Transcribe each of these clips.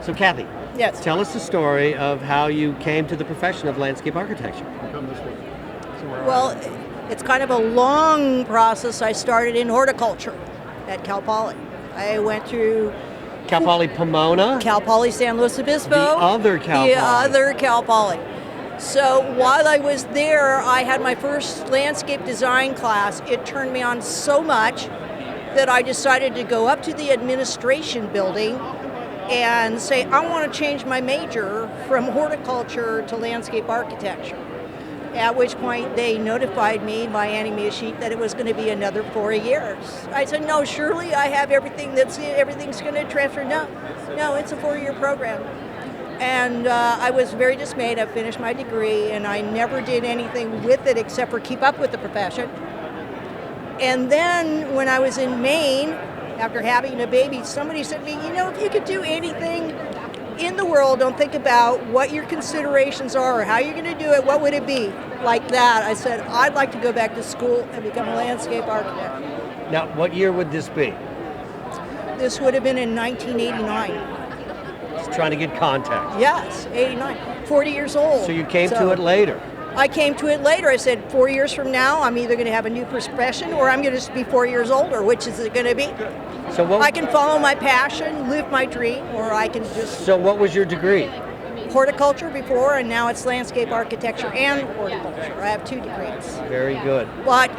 So Kathy, Yes. tell us the story of how you came to the profession of landscape architecture. Come this way. Well, it's kind of a long process. I started in horticulture at Cal Poly. I went through Cal Poly Pomona, Cal Poly San Luis Obispo. the other Cal The Poly. other Cal Poly. So while I was there, I had my first landscape design class. It turned me on so much that I decided to go up to the administration building and say, I want to change my major from horticulture to landscape architecture. At which point they notified me by handing me a sheet that it was going to be another 4 years. I said, no, surely I have everything's going to transfer. No, it's a 4-year program. And I was very dismayed. I finished my degree and I never did anything with it except for keep up with the profession. And then when I was in Maine, after having a baby, somebody said to me, if you could do anything in the world, don't think about what your considerations are or how you're going to do it, what would it be? Like that. I said, I'd like to go back to school and become a landscape architect. Now, what year would this be? This would have been in 1989. Just trying to get context. Yes, 89. 40 years old. So you came to it later. I came to it later. I said, 4 years from now, I'm either going to have a new profession or I'm going to just be 4 years older. Which is it going to be? So what? I can follow my passion, live my dream, or I can just So what was your degree? horticulture before, and now it's landscape architecture and horticulture. I have 2 degrees. Very good. But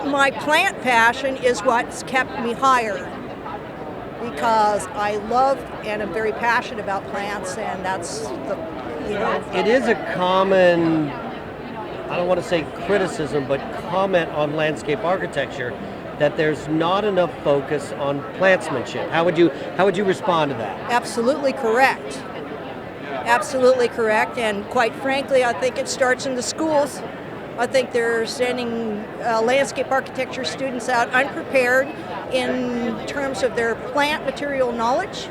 my plant passion is what's kept me hired because I love and am very passionate about plants, and that's It is a common, I don't want to say criticism, but comment on landscape architecture that there's not enough focus on plantsmanship. How would you respond to that? Absolutely correct. Absolutely correct, and quite frankly, I think it starts in the schools. I think they're sending landscape architecture students out unprepared in terms of their plant material knowledge,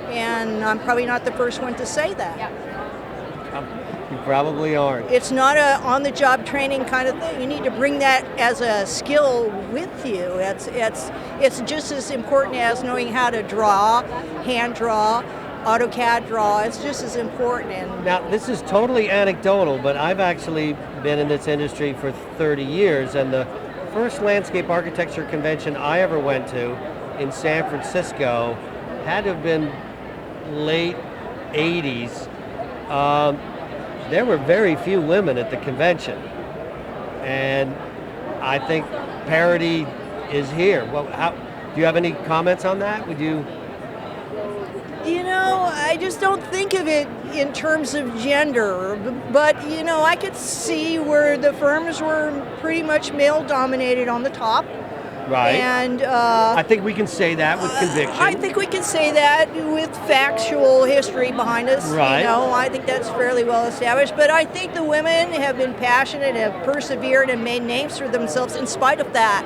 and I'm probably not the first one to say that. You probably aren't. It's not a on-the-job training kind of thing. You need to bring that as a skill with you. It's just as important as knowing how to draw, hand draw, AutoCAD draw. It's just as important. And Now, this is totally anecdotal, but I've actually been in this industry for 30 years, and the first landscape architecture convention I ever went to in San Francisco had to have been late 80s. There were very few women at the convention, and I think parity is here. Well, do you have any comments on that? Would you? I just don't think of it in terms of gender, but I could see where the firms were pretty much male-dominated on the top. Right. And I think we can say that with conviction. I think we can say that with factual history behind us. Right. I think that's fairly well established. But I think the women have been passionate, have persevered, and made names for themselves in spite of that.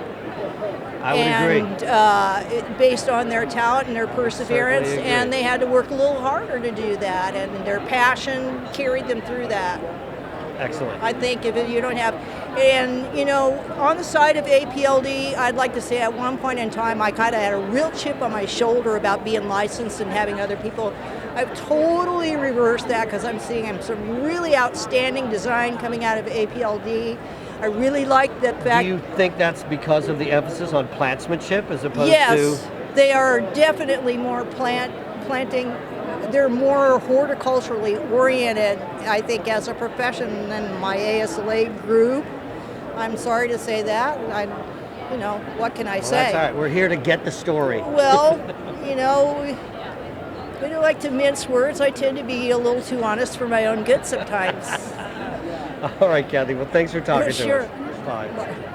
I would agree. And based on their talent and their perseverance, Certainly agree. and they had to work a little harder to do that, and their passion carried them through that. Excellent. I think if you don't have, and on the side of APLD, I'd like to say at one point in time, I kind of had a real chip on my shoulder about being licensed and having other people. I've totally reversed that because I'm seeing some really outstanding design coming out of APLD. I really like that fact. Do you think that's because of the emphasis on plantsmanship as opposed Yes, to? they are definitely more planting. They're more horticulturally oriented, I think, as a profession than my ASLA group. I'm sorry to say that. What can I say? That's all right. We're here to get the story. Well, we don't like to mince words. I tend to be a little too honest for my own good sometimes. All right, Kathy. Well, thanks for talking to Sure. us. Bye. Bye.